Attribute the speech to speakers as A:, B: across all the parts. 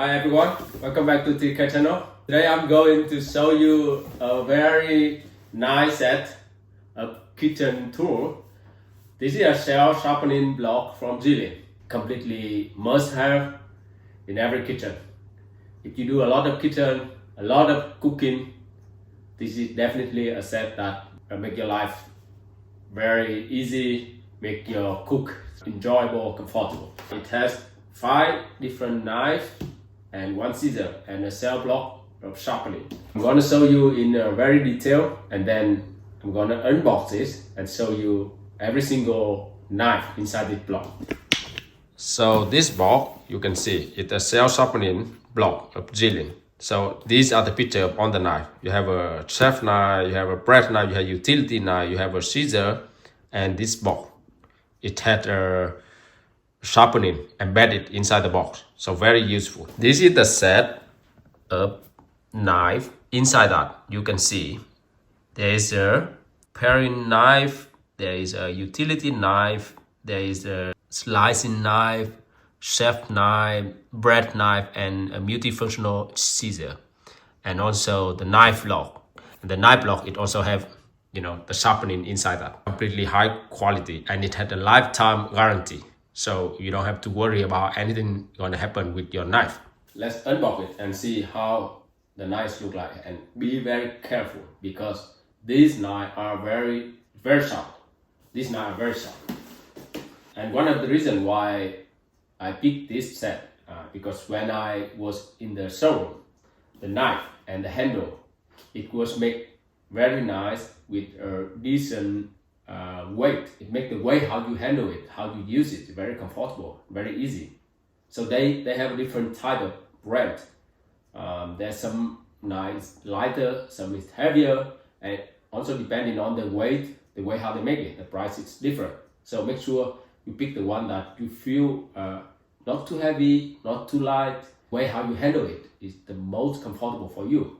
A: Hi everyone, welcome back to TK channel. Today I'm going to show you a very nice set of kitchen tool. This is a shell sharpening block from zwilling. Completely must have in every kitchen. If you do a lot of kitchen, a lot of cooking, this is definitely a set that will make your life very easy, make your cook enjoyable, comfortable. It has 5 different knives and 1 scissor and a cell block of sharpening. I'm going to show you in a very detail, and then I'm going to unbox this and show you every single knife inside this block. So this block, you can see it's a cell sharpening block of zwilling. So these are the picture on the knife. You have a chef knife, you have a bread knife, you have a utility knife, you have a scissor, and this box. It had a sharpening embedded inside the box, so very useful. This is the set of knife. Inside that you can see there is a paring knife, there is a utility knife, there is a slicing knife, chef knife, bread knife, and a multifunctional scissor, and also the knife block. And the knife block, it also have the sharpening inside that. Completely high quality, and it had a lifetime guarantee. So you don't have to worry about anything going to happen with your knife. Let's unbox it and see how the knives look like. And be very careful because these knives are very sharp. These knives are very sharp. And one of the reasons why I picked this set, because when I was in the showroom, the knife and the handle, it was made very nice with a decent weight. It makes the way how you handle it, how you use it, very comfortable, very easy. So they have a different type of brand. There's some knives lighter, some is heavier, and also depending on the weight how they make it, the price is different. So make sure you pick the one that you feel not too heavy, not too light. The way how you handle it is the most comfortable for you.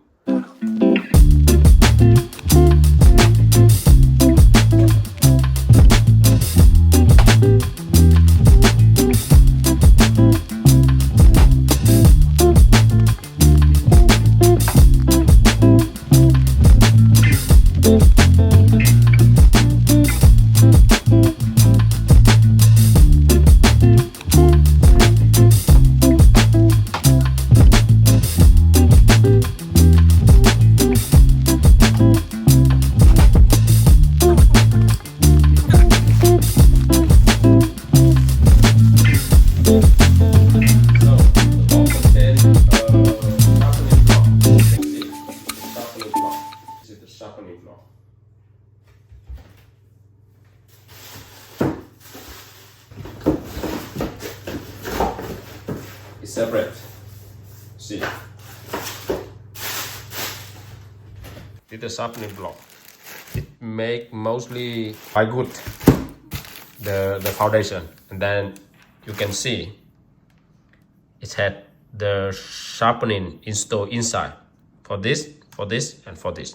A: It's separate. See, it's a sharpening block. It make mostly quite good the foundation, and then you can see it had the sharpening installed inside for this, and for this.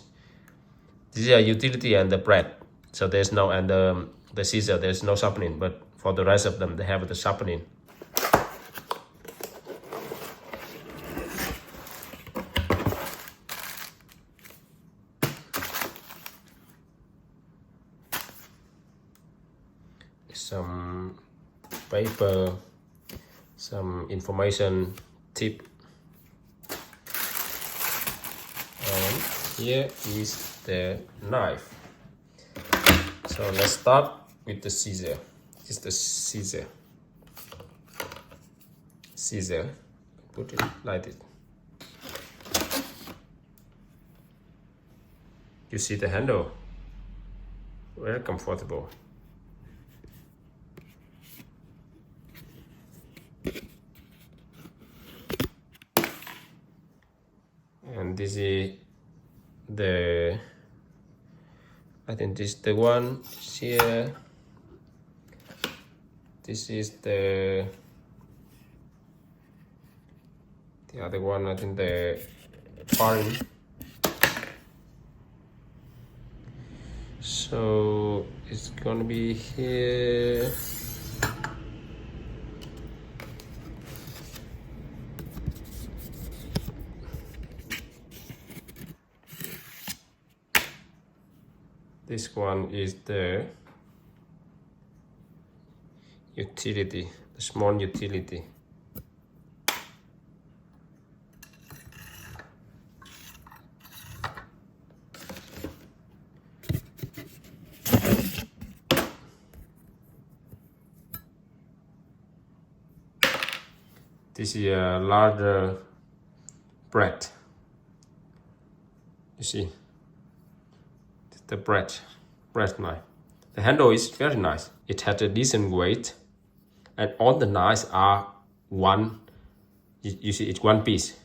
A: This is a utility and the bread, so there's no, and the scissor, there's no sharpening, but for the rest of them they have the sharpening. Some paper, some information tip, and here is the knife. So let's start with the scissor. This is the scissor, put it like this. You see the handle, very comfortable. And this is the, I think this is the one here. This is the other one, I think the paring. So it's gonna be here. This one is the utility, the small utility. This is a larger bread. You see, the bread knife. The handle is very nice. It has a decent weight, and all the knives are one. You see, it's one piece.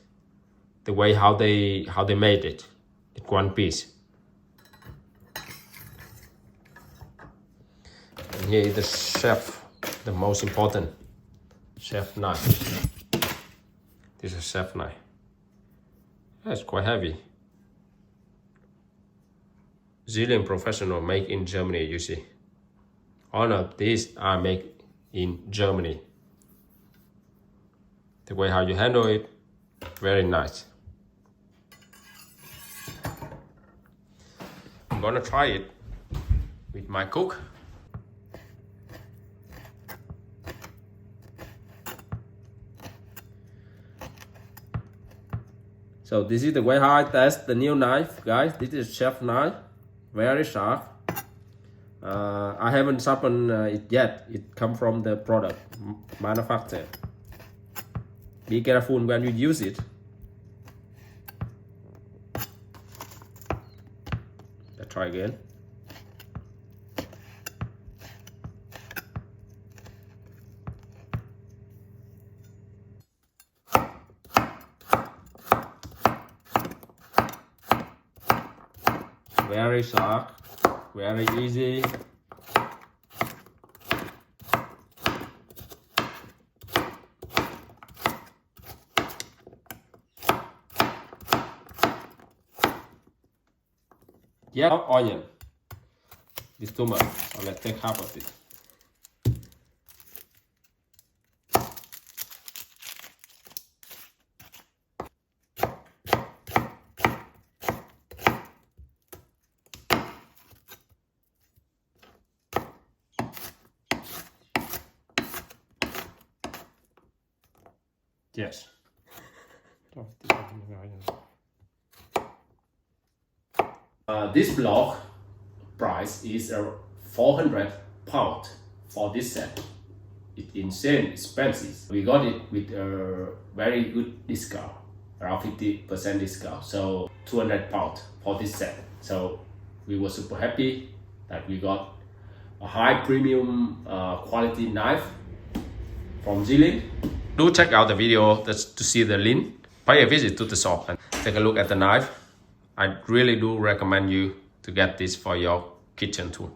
A: The way how they made it, it's one piece. And here is the chef, the most important chef knife. This is a chef knife. It's quite heavy. Zwilling professional made in Germany, you see. All of these are made in Germany. The way how you handle it, very nice. I'm gonna try it with my cook. So this is the way how I test the new knife, guys. This is chef knife, very sharp. I haven't sharpened it yet. It comes from the product manufacturer. Be careful when you use it. Let's try again. Very sharp, very easy. Yeah, onion. It's too much, so let's take half of it. Yes. This block price is £400 for this set. It's insane expensive. We got it with a very good discount, around 50% discount. So £200 for this set. So we were super happy that we got a high premium quality knife from zwilling. Do check out the video to see the link. Pay a visit to the shop and take a look at the knife. I really do recommend you to get this for your kitchen tool.